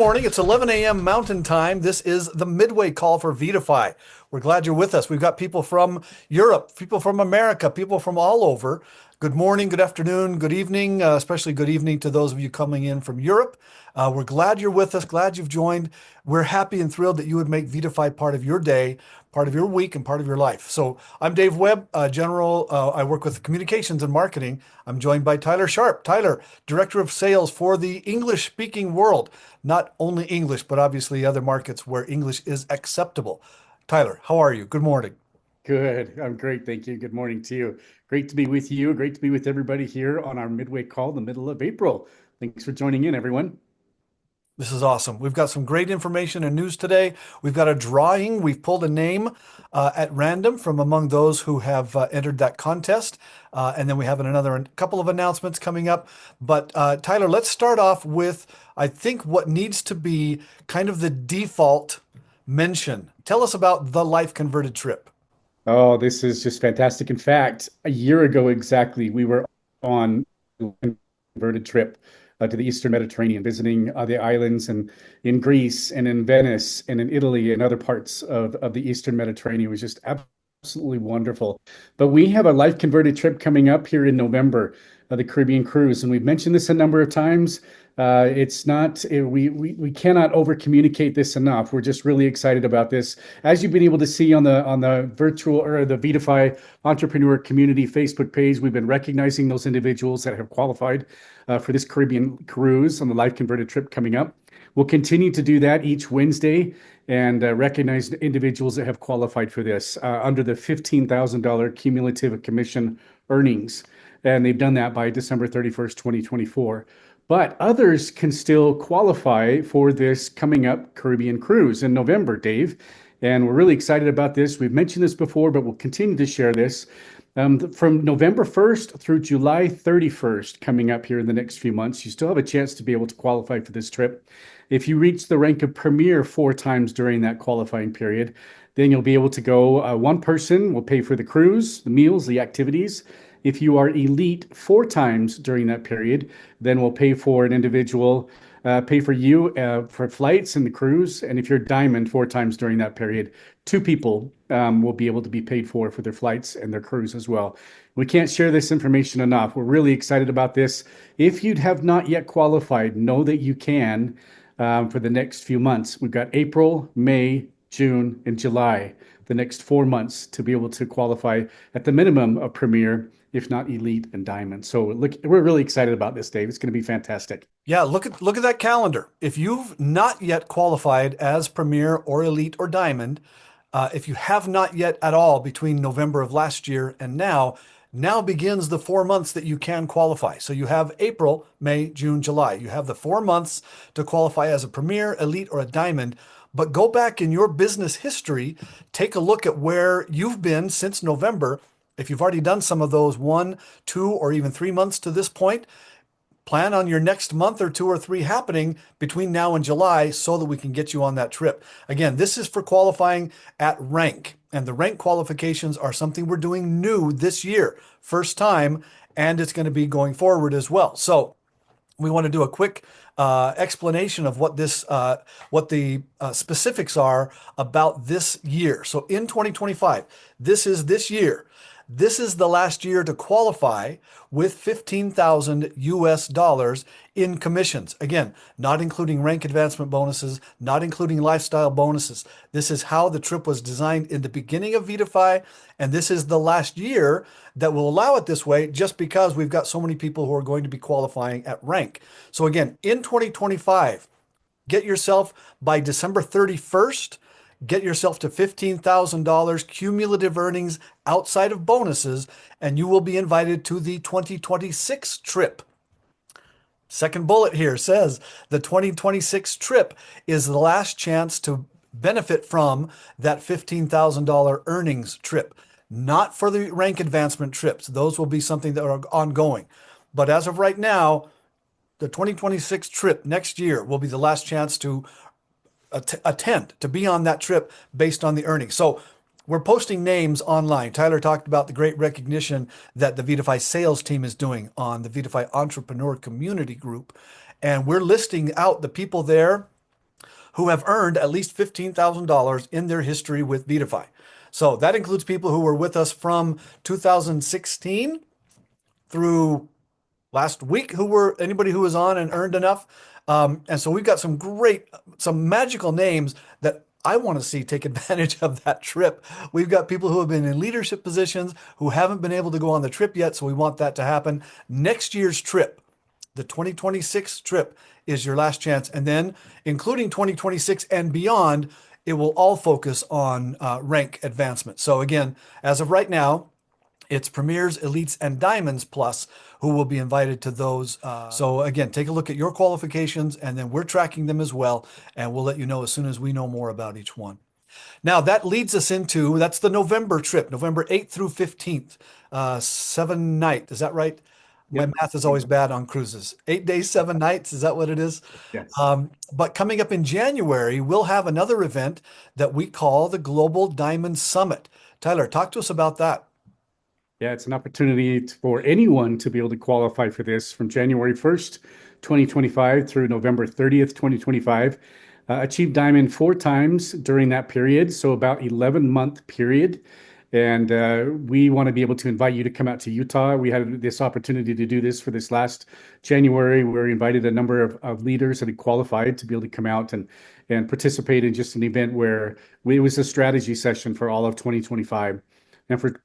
morning. It's 11 a.m. Mountain Time. This is the Midway call for Vitify. We're glad you're with us. We've got people from Europe, people from America, people from all over. Good morning, good afternoon, good evening, especially good evening to those of you coming in from Europe. We're glad you're with us, glad you've joined. We're happy and thrilled that you would make Vitify part of your day, part of your week, and part of your life. So I'm Dave Webb, General. I work with communications and marketing. I'm joined by Tyler Sharp. Tyler, Director of Sales for the English-speaking world. Not only English, but obviously other markets where English is acceptable. Tyler, how are you? Good morning. Good. I'm great. Thank you. Good morning to you. Great to be with you. Great to be with everybody here on our Midway call in the middle of April. Thanks for joining in, everyone. This is awesome. We've got some great information and news today. We've got a drawing. We've pulled a name at random from among those who have entered that contest. And then we have another couple of announcements coming up. But Tyler, let's start off with, I think, what needs to be kind of the default mention. Tell us about the Life Converted trip. Oh, this is just fantastic. In fact, a year ago exactly, we were on a converted trip to the Eastern Mediterranean, visiting the islands and in Greece and in Venice and in Italy and other parts of the Eastern Mediterranean. It was just absolutely wonderful. But we have a life converted trip coming up here in November, the Caribbean cruise, and we've mentioned this a number of times. It's not we cannot over communicate this enough. We're just really excited about this. As you've been able to see on the virtual or the Vitify Entrepreneur Community Facebook page, we've been recognizing those individuals that have qualified for this Caribbean cruise on the Life Converted trip coming up. We'll continue to do that each Wednesday and recognize individuals that have qualified for this under the $15,000 cumulative commission earnings. And they've done that by December 31st, 2024. But others can still qualify for this coming up Caribbean cruise in November, Dave. And we're really excited about this. We've mentioned this before, but we'll continue to share this. From November 1st through July 31st, coming up here in the next few months, you still have a chance to be able to qualify for this trip. If you reach the rank of Premier 4 times during that qualifying period, then you'll be able to go. One person will pay for the cruise, the meals, the activities. If you are elite 4 times during that period, then we'll pay for an individual, pay for you for flights and the cruise. And if you're diamond 4 times during that period, 2 people will be able to be paid for their flights and their cruise as well. We can't share this information enough. We're really excited about this. If you have not yet qualified, know that you can for the next few months. We've got April, May, June, and July, the next 4 months to be able to qualify at the minimum of Premier, if not elite and diamond. So look, we're really excited about this, Dave. It's going to be fantastic. Yeah, look at that calendar. If you've not yet qualified as Premier or Elite or Diamond, if you have not yet at all between November of last year and now begins the 4 months that you can qualify. So you have April, May, June, July. You have the 4 months to qualify as a Premier, Elite, or a Diamond. But go back in your business history, take a look at where you've been since November. If you've already done some of those 1, 2, or even 3 months to this point, plan on your next month or 2 or 3 happening between now and July so that we can get you on that trip. Again, this is for qualifying at rank, and the rank qualifications are something we're doing new this year, first time, and it's going to be going forward as well. So we want to do a quick explanation of what the specifics are about this year. So in 2025, this is this year. This is the last year to qualify with 15,000 US dollars in commissions. Again, not including rank advancement bonuses, not including lifestyle bonuses. This is how the trip was designed in the beginning of Vitify, and this is the last year that will allow it this way just because we've got so many people who are going to be qualifying at rank. So again, in 2025, get yourself by December 31st, get yourself to $15,000 cumulative earnings outside of bonuses, and you will be invited to the 2026 trip. Second bullet here says the 2026 trip is the last chance to benefit from that $15,000 earnings trip, not for the rank advancement trips. Those will be something that are ongoing. But as of right now, the 2026 trip next year will be the last chance to attend, to be on that trip based on the earnings. So we're posting names online. Tyler talked about the great recognition that the Vitify sales team is doing on the Vitify Entrepreneur Community Group. And we're listing out the people there who have earned at least $15,000 in their history with Vidify. So that includes people who were with us from 2016 through last week, who were anybody who was on and earned enough. And so we've got some magical names that I want to see take advantage of that trip. We've got people who have been in leadership positions who haven't been able to go on the trip yet. So we want that to happen. Next year's trip, the 2026 trip, is your last chance. And then, including 2026 and beyond, it will all focus on rank advancement. So again, as of right now, it's Premiers, Elites, and Diamonds Plus who will be invited to those. So again, take a look at your qualifications, and then we're tracking them as well, and we'll let you know as soon as we know more about each one. Now that leads us into, that's the November trip, November 8th through 15th, 7 night. Is that right? My Yep. math is always bad on cruises. 8 days, 7 nights. Is that what it is? Yes. But coming up in January, we'll have another event that we call the Global Diamond Summit. Tyler, talk to us about that. Yeah, it's an opportunity for anyone to be able to qualify for this from January 1st, 2025 through November 30th, 2025. Achieved diamond 4 times during that period, so about 11-month period. And we want to be able to invite you to come out to Utah. We had this opportunity to do this for this last January. We invited a number of leaders that had qualified to be able to come out and participate in just an event where it was a strategy session for all of 2025 and for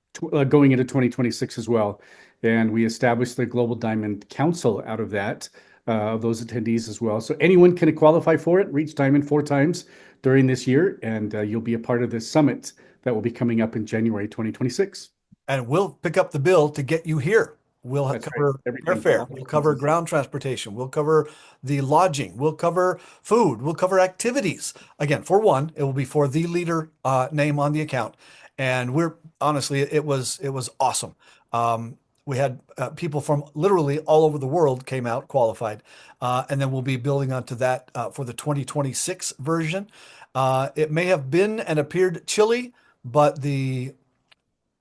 going into 2026 as well. And we established the Global Diamond Council out of that, those attendees as well. So anyone can qualify for it, reach diamond 4 times during this year, and you'll be a part of this summit that will be coming up in January 2026. And we'll pick up the bill to get you here. We'll That's right. cover Everything. airfare. We'll cover ground transportation. We'll cover the lodging. We'll cover food. We'll cover activities. Again, for one, it will be for the leader name on the account. And we're honestly, it was awesome. We had people from literally all over the world came out qualified. And then we'll be building onto that for the 2026 version. It may have been and appeared chilly, but the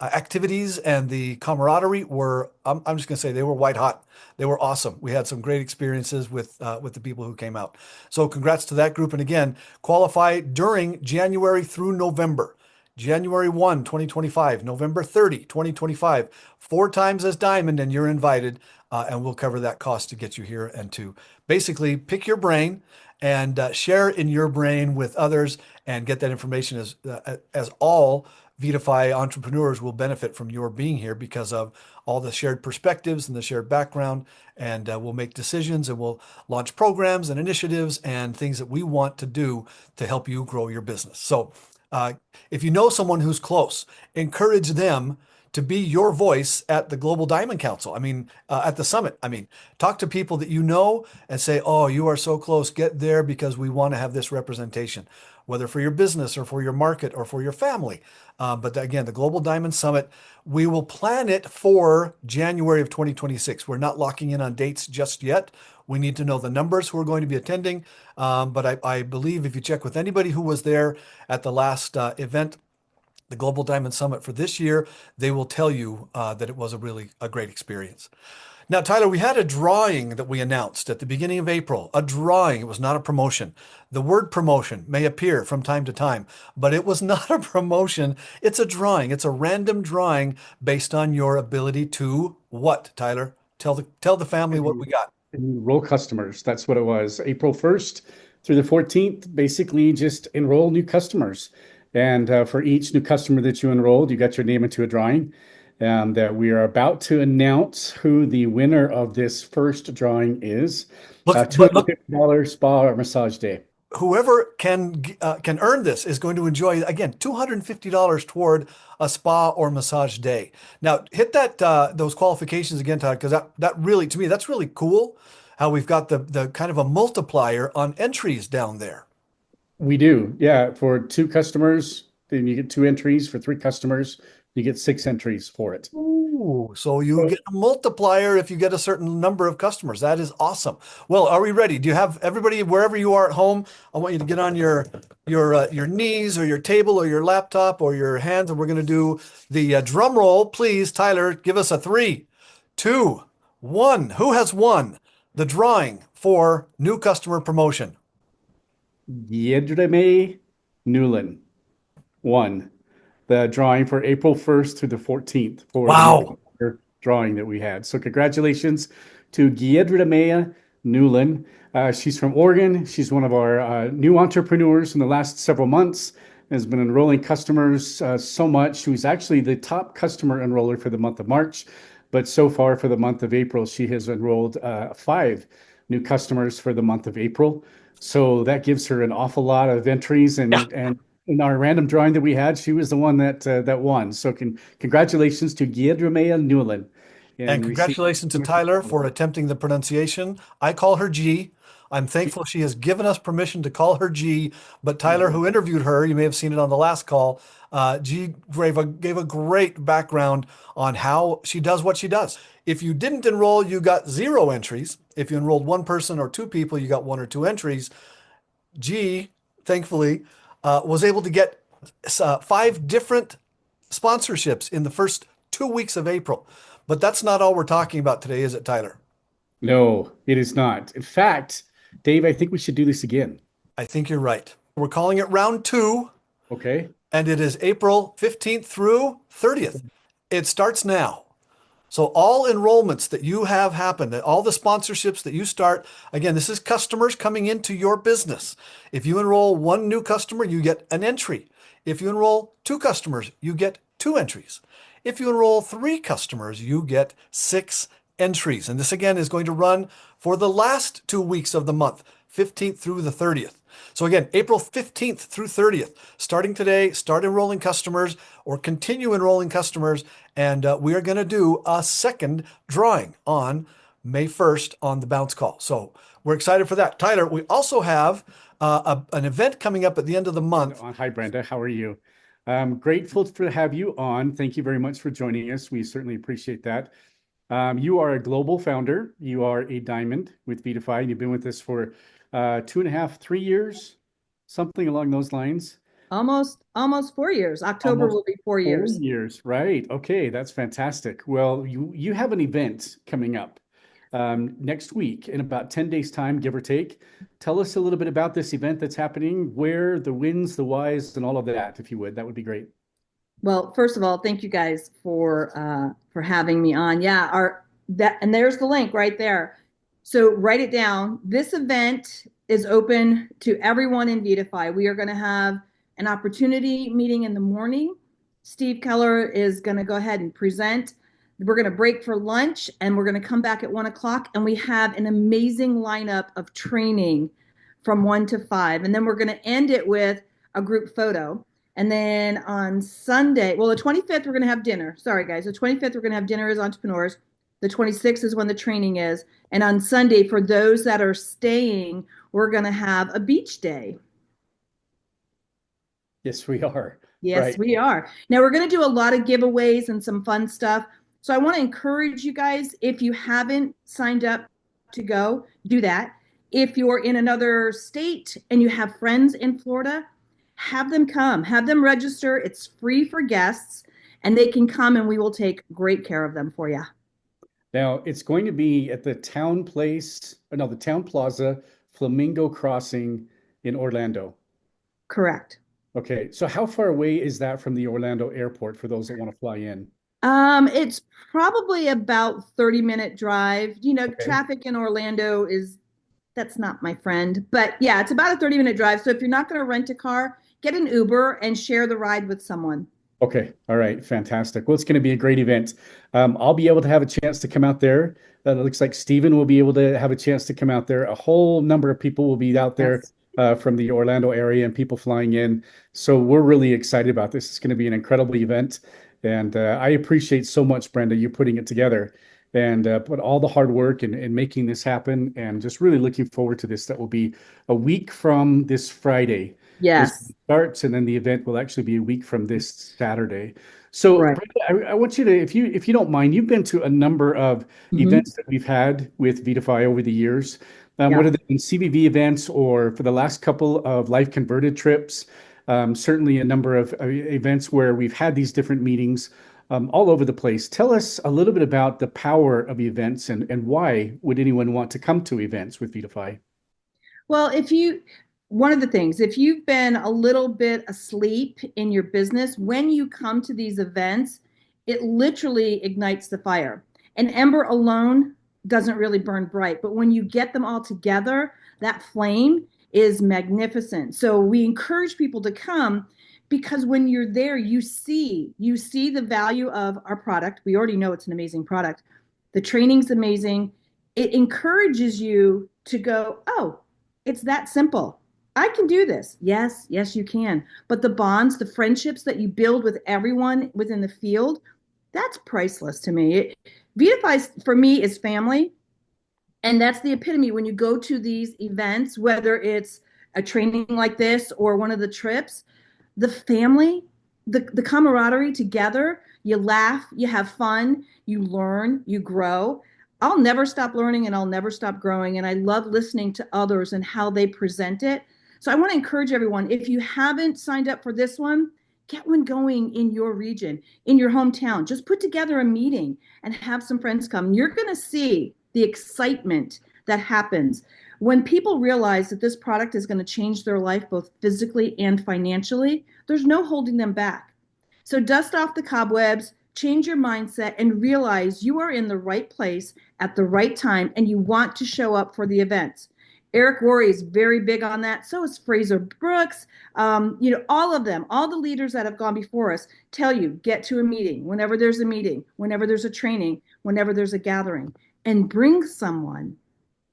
activities and the camaraderie were, I'm just going to say, they were white hot. They were awesome. We had some great experiences with the people who came out. So congrats to that group. And again, qualify during January through November. January 1, 2025, November 30, 2025, 4 times as diamond, and you're invited. And we'll cover that cost to get you here and to basically pick your brain and share in your brain with others and get that information as all Vidify entrepreneurs will benefit from your being here because of all the shared perspectives and the shared background. And we'll make decisions and we'll launch programs and initiatives and things that we want to do to help you grow your business. So if you know someone who's close, encourage them to be your voice at the Global Diamond Council. I mean, at the summit. I mean, talk to people that you know and say, oh, you are so close, get there because we want to have this representation, whether for your business or for your market or for your family. But again, the Global Diamond Summit, we will plan it for January of 2026. We're not locking in on dates just yet. We need to know the numbers who are going to be attending. But I believe if you check with anybody who was there at the last event, the Global Diamond Summit for this year, they will tell you that it was a great experience. Now, Tyler, we had a drawing that we announced at the beginning of April, a drawing. It was not a promotion. The word promotion may appear from time to time, but it was not a promotion. It's a drawing. It's a random drawing based on your ability to what, Tyler? Tell the family what we got. Enroll customers. That's what it was. April 1st through the 14th, basically just enroll new customers. And for each new customer that you enrolled, you got your name into a drawing. And we are about to announce who the winner of this first drawing is. Look, $250 spa or massage day. Whoever can earn this is going to enjoy, again, $250 toward a spa or massage day. Now, hit those qualifications again, Todd, because that really, to me, that's really cool. How we've got the kind of a multiplier on entries down there. We do, yeah. For 2 customers, then you get 2 entries. For 3 customers, you get 6 entries for it. Ooh, so you get a multiplier if you get a certain number of customers. That is awesome. Well, are we ready? Do you have everybody wherever you are at home? I want you to get on your knees or your table or your laptop or your hands, and we're going to do the drum roll. Please, Tyler, give us a 3, 2, 1. Who has won the drawing for new customer promotion? May Newland won the drawing for April 1st through the 14th for the month Wow. drawing that we had. So congratulations to May Newland. She's from Oregon. She's one of our new entrepreneurs in the last several months. Has been enrolling customers so much. She was actually the top customer enroller for the month of March, but so far for the month of April, she has enrolled five new customers for the month of April. So that gives her an awful lot of entries, Yeah. and in our random drawing that we had, she was the one that won. So congratulations to Giedramea Newland And in receiving congratulations to Tyler for attempting the pronunciation. I call her G. I'm thankful she has given us permission to call her G. But Tyler, who interviewed her, you may have seen it on the last call, G gave a great background on how she does what she does. If you didn't enroll, you got zero entries. If you enrolled one person or two people, you got one or two entries. G, thankfully, was able to get five different sponsorships in the first 2 weeks of April. But that's not all we're talking about today, is it, Tyler? No, it is not. In fact, Dave, I think we should do this again. I think you're right. We're calling it round two, Okay. and it is April 15th through 30th. It starts now. So all enrollments that you have happened, all the sponsorships that you start, again, this is customers coming into your business. If you enroll one new customer, you get an entry. If you enroll two customers, you get two entries. If you enroll three customers, you get six entries. And this again is going to run for the last 2 weeks of the month, 15th through the 30th. So again, April 15th through 30th, starting today, start enrolling customers or continue enrolling customers. And we are going to do a second drawing on May 1st on the bounce call. So we're excited for that. Tyler, we also have an event coming up at the end of the month. Hi, Brenda. How are you? I'm grateful to have you on. Thank you very much for joining us. We certainly appreciate that. You are a global founder. You are a diamond with Vitify, and you've been with us for 2.5, 3 years, something along those lines. Almost 4 years. October Almost will be four four years. years, right? Okay, that's fantastic. Well, you have an event coming up next week in about 10 days' time, give or take. Tell us a little bit about this event that's happening, where, the wins, the whys, and all of that, if you would. That would be great. Well, first of all, thank you guys for having me on. Yeah, our that and there's the link right there. So write it down. This event is open to everyone in Vitify. We are going to have an opportunity meeting in the morning. Steve Keller is going to go ahead and present. We're going to break for lunch and we're going to come back at 1 o'clock. And we have an amazing lineup of training from 1 to 5. And then we're going to end it with a group photo. And then on Sunday, well, the 25th, we're going to have dinner. Sorry, guys. The 25th, we're going to have dinner as entrepreneurs. The 26th is when the training is. And on Sunday, for those that are staying, we're going to have a beach day. Yes, we are. Yes, Right. we are. Now, we're going to do a lot of giveaways and some fun stuff. So I want to encourage you guys, if you haven't signed up to go, do that. If you're in another state and you have friends in Florida, have them come, have them register. It's free for guests and they can come and we will take great care of them for you. Now, it's going to be at the Town Place, no, the Town Plaza Flamingo Crossing in Orlando. Correct. Okay, so how far away is that from the Orlando airport for those that want to fly in? It's probably about 30-minute drive. Okay. Traffic in Orlando that's not my friend, but yeah, it's about a 30-minute drive. So if you're not going to rent a car, get an Uber and share the ride with someone. Okay. All right. Fantastic. Well, it's going to be a great event. I'll be able to have a chance to come out there. It looks like Stephen will be able to have a chance to come out there. A whole number of people will be out there from the Orlando area and people flying in. So we're really excited about this. It's going to be an incredible event. And I appreciate so much, Brenda, you putting it together and put all the hard work and making this happen. And just really looking forward to this. That will be a week from this Friday. Yes. Starts, and then the event will actually be a week from this Saturday. So, Right. Brenda, I want you to, if you don't mind, you've been to a number of events that we've had with Vitify over the years. Yeah. Whether they've been CVV events or for the last couple of Life Converted trips, certainly a number of events where we've had these different meetings all over the place. Tell us a little bit about the power of events and why would anyone want to come to events with Vitify? Well, one of the things, if you've been a little bit asleep in your business, when you come to these events, it literally ignites the fire. An ember alone doesn't really burn bright, but when you get them all together, that flame is magnificent. So we encourage people to come because when you're there, you see the value of our product. We already know it's an amazing product. The training's amazing. It encourages you to go, oh, it's that simple. I can do this. Yes, yes, you can. But the bonds, the friendships that you build with everyone within the field, that's priceless to me. Vitify for me is family. And that's the epitome when you go to these events, whether it's a training like this or one of the trips, the family, the camaraderie together, you laugh, you have fun, you learn, you grow. I'll never stop learning and I'll never stop growing. And I love listening to others and how they present it. So I want to encourage everyone, if you haven't signed up for this one, get one going in your region, in your hometown. Just put together a meeting and have some friends come. You're going to see the excitement that happens when people realize that this product is going to change their life both physically and financially. There's no holding them back. So dust off the cobwebs, change your mindset, and realize you are in the right place at the right time and you want to show up for the events. Eric Worre is very big on that. So is Fraser Brooks. All of them, all the leaders that have gone before us tell you, get to a meeting, whenever there's a meeting, whenever there's a training, whenever there's a gathering, and bring someone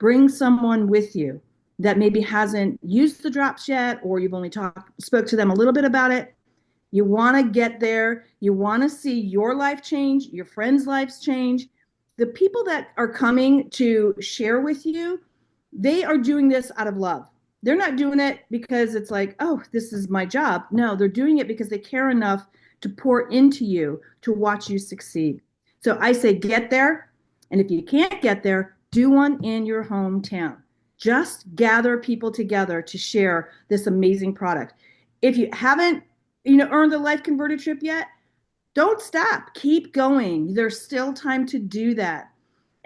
with you that maybe hasn't used the drops yet, or you've only spoke to them a little bit about it. You want to get there. You want to see your life change, your friends' lives change. The people that are coming to share with you, they are doing this out of love. They're not doing it because it's like, oh, this is my job. No, they're doing it because they care enough to pour into you to watch you succeed. So I say get there. And if you can't get there, do one in your hometown. Just gather people together to share this amazing product. If you haven't, earned the Life Converted trip yet, don't stop. Keep going. There's still time to do that.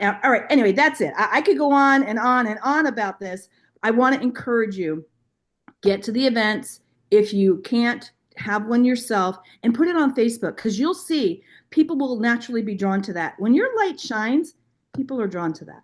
All right. Anyway, that's it. I could go on and on and on about this. I want to encourage you, get to the events. If you can't, have one yourself and put it on Facebook, because you'll see people will naturally be drawn to that. When your light shines, people are drawn to that.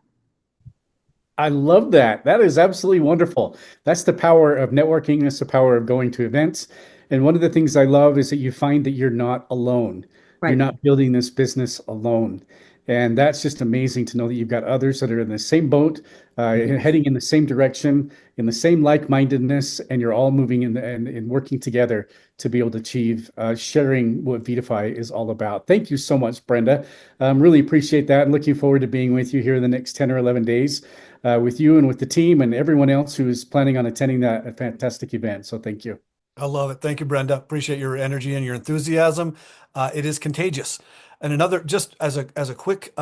I love that. That is absolutely wonderful. That's the power of networking. That's the power of going to events. And one of the things I love is that you find that you're not alone. You're Right. not building this business alone. And that's just amazing to know that you've got others that are in the same boat, heading in the same direction, in the same like-mindedness, and you're all moving and working together to be able to achieve sharing what Vitify is all about. Thank you so much, Brenda. Really appreciate that, and looking forward to being with you here in the next 10 or 11 days with you and with the team and everyone else who is planning on attending that fantastic event. So thank you. I love it. Thank you, Brenda. Appreciate your energy and your enthusiasm. It is contagious. And another, just as a quick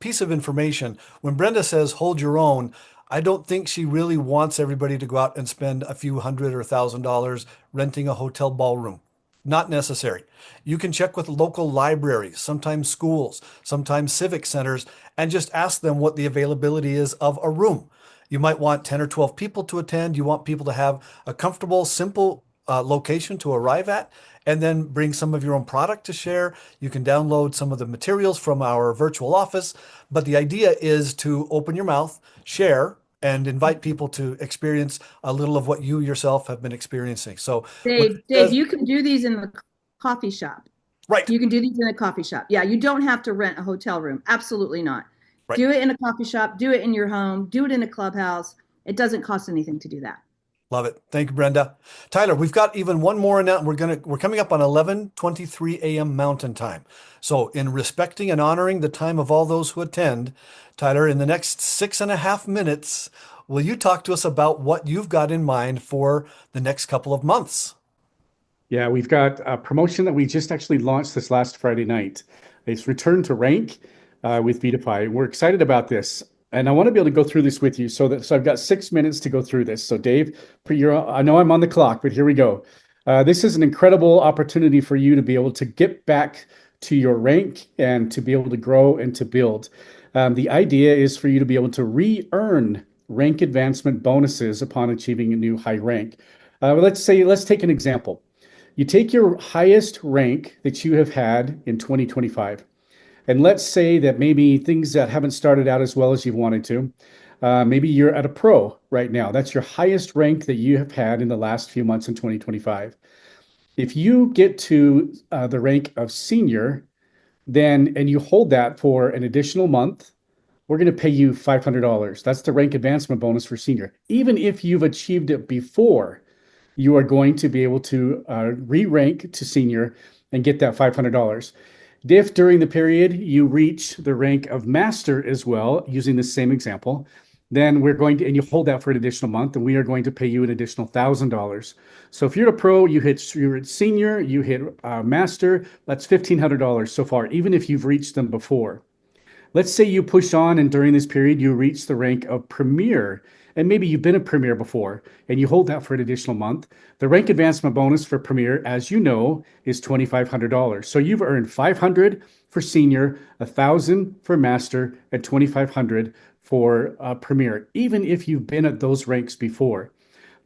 piece of information, when Brenda says hold your own, I don't think she really wants everybody to go out and spend a few hundred or $1,000 renting a hotel ballroom. Not necessary. You can check with local libraries, sometimes schools, sometimes civic centers, and just ask them what the availability is of a room. You might want 10 or 12 people to attend. You want people to have a comfortable, simple location to arrive at, and then bring some of your own product to share. You can download some of the materials from our virtual office, but the idea is to open your mouth, share, and invite people to experience a little of what you yourself have been experiencing. So when it Dave, says, you can do these in the coffee shop. right, You can do these in a coffee shop. Yeah, you don't have to rent a hotel room. Absolutely not. right. Do it in a coffee shop, do it in your home, do it in a clubhouse. It doesn't cost anything to do that. Love it. Thank you, Brenda. Tyler, we've got even one more announcement. We're coming up on 11:23 a.m. Mountain Time. So in respecting and honoring the time of all those who attend, Tyler, in the next 6.5 minutes, will you talk to us about what you've got in mind for the next couple of months? Yeah, we've got a promotion that we just actually launched this last Friday night. It's Return to Rank with Vitify. We're excited about this. And I want to be able to go through this with you. So I've got 6 minutes to go through this. So Dave, I know I'm on the clock, but here we go. This is an incredible opportunity for you to be able to get back to your rank and to be able to grow and to build. The idea is for you to be able to re-earn rank advancement bonuses upon achieving a new high rank. Let's take an example. You take your highest rank that you have had in 2025, and let's say that maybe things that haven't started out as well as you wanted to. Maybe you're at a pro right now. That's your highest rank that you have had in the last few months in 2025. If you get to the rank of senior, then and you hold that for an additional month, we're going to pay you $500. That's the rank advancement bonus for senior. Even if you've achieved it before, you are going to be able to re-rank to senior and get that $500. If during the period you reach the rank of master as well, using the same example, then we're going to, and you hold that for an additional month, and we are going to pay you an additional $1,000. So if you're a pro, you're at senior, you hit master, that's $1,500 so far, even if you've reached them before. Let's say you push on and during this period you reach the rank of premier, and maybe you've been a premier before and you hold that for an additional month. The rank advancement bonus for premier, as you know, is $2,500. So you've earned $500 for senior, $1,000 for master, and $2,500 for premier, even if you've been at those ranks before.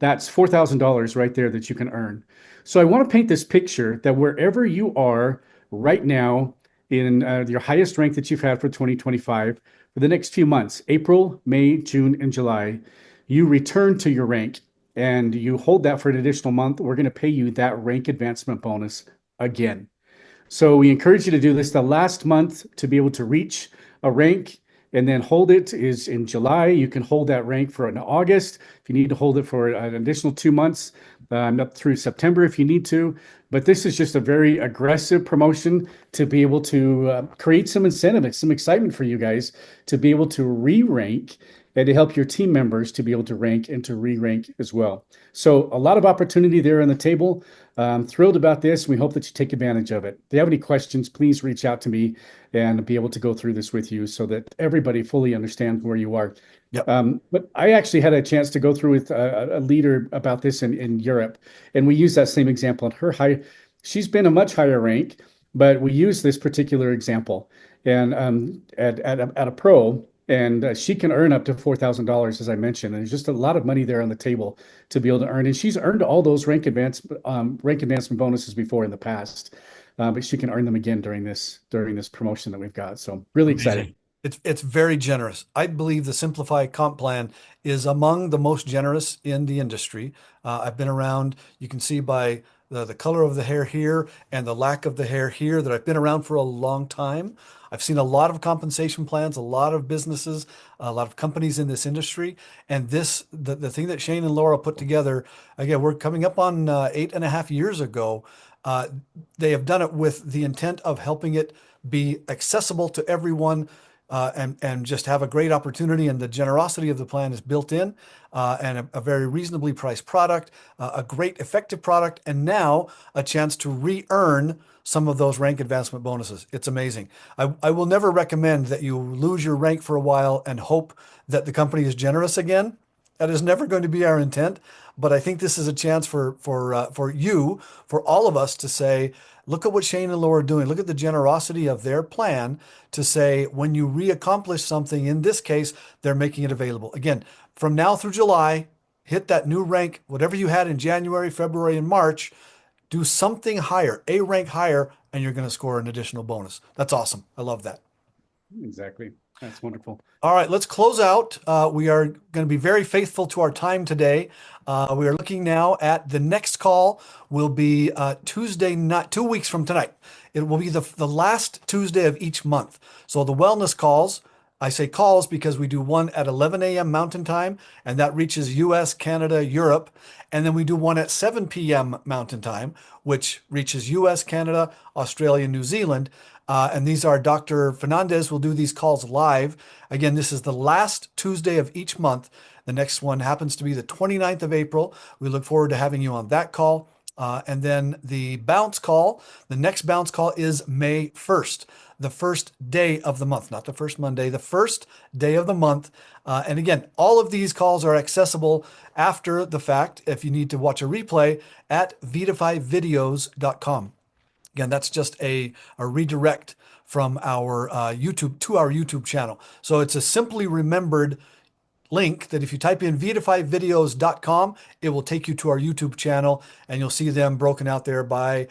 That's $4,000 right there that you can earn. So I want to paint this picture that wherever you are right now, in your highest rank that you've had for 2025, for the next few months, April, May, June, and July, you return to your rank and you hold that for an additional month. We're going to pay you that rank advancement bonus again. So we encourage you to do this. The last month to be able to reach a rank and then hold it is in July. You can hold that rank for an August. If you need to hold it for an additional 2 months, up through September if you need to. But this is just a very aggressive promotion to be able to create some incentive and some excitement for you guys to be able to re-rank and to help your team members to be able to rank and to re-rank as well. So a lot of opportunity there on the table. I'm thrilled about this. We hope that you take advantage of it. If you have any questions, please reach out to me and be able to go through this with you so that everybody fully understands where you are. Yep. But I actually had a chance to go through with a leader about this in Europe, and we use that same example. And she's been a much higher rank, but we use this particular example. And at a pro, and she can earn up to $4,000, as I mentioned. And there's just a lot of money there on the table to be able to earn. And she's earned all those rank advancement bonuses before in the past, but she can earn them again during this promotion that we've got. So really excited. It's very generous. I believe the Simplify comp plan is among the most generous in the industry. I've been around, you can see by the color of the hair here and the lack of the hair here that I've been around for a long time. I've seen a lot of compensation plans, a lot of businesses, a lot of companies in this industry. And the thing that Shane and Laura put together, again, we're coming up on 8.5 years ago. They have done it with the intent of helping it be accessible to everyone, and just have a great opportunity. And the generosity of the plan is built in, and a very reasonably priced product, a great effective product, and now a chance to re-earn some of those rank advancement bonuses. It's amazing. I will never recommend that you lose your rank for a while and hope that the company is generous again. That is never going to be our intent. But I think this is a chance for all of us to say, look at what Shane and Laura are doing. Look at the generosity of their plan to say, when you re-accomplish something, in this case, they're making it available. Again, from now through July, hit that new rank, whatever you had in January, February, and March, do something higher, a rank higher, and you're going to score an additional bonus. That's awesome. I love that. Exactly. That's wonderful. All right, let's close out. We are going to be very faithful to our time today. We are looking now at the next call will be Tuesday night, 2 weeks from tonight. It will be the last Tuesday of each month. So the wellness calls, I say calls because we do one at 11 a.m. Mountain Time, and that reaches US, Canada, Europe. And then we do one at 7 p.m. Mountain Time, which reaches US, Canada, Australia, New Zealand. And these are Dr. Fernandez will do these calls live. Again, this is the last Tuesday of each month. The next one happens to be the 29th of April. We look forward to having you on that call. And then the next bounce call is May 1st, the first day of the month, not the first Monday, the first day of the month. And again, all of these calls are accessible after the fact if you need to watch a replay at vitifyvideos.com. Again, that's just a redirect from our YouTube to our YouTube channel. So it's a simply remembered link that if you type in vidifyvideos.com, it will take you to our YouTube channel, and you'll see them broken out there by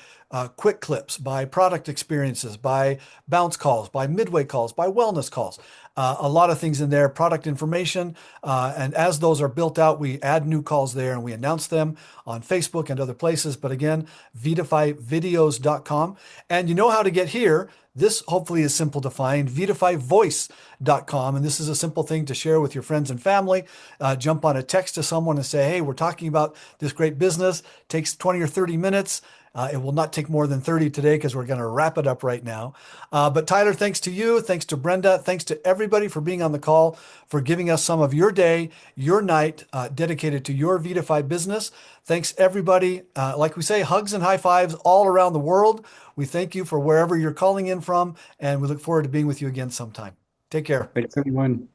quick clips, by product experiences, by bounce calls, by midway calls, by wellness calls. A lot of things in there, product information. And as those are built out, we add new calls there and we announce them on Facebook and other places. But again, vidifyvideos.com. And you know how to get here. This hopefully is simple to find, vidifyvoice.com. And this is a simple thing to share with your friends and family. Jump on a text to someone and say, hey, we're talking about this great business. Takes 20 or 30 minutes. It will not take more than 30 today because we're going to wrap it up right now. But Tyler, thanks to you. Thanks to Brenda. Thanks to everybody for being on the call, for giving us some of your day, your night dedicated to your Vidify business. Thanks, everybody. Like we say, hugs and high fives all around the world. We thank you for wherever you're calling in from, and we look forward to being with you again sometime. Take care. Thanks, everyone.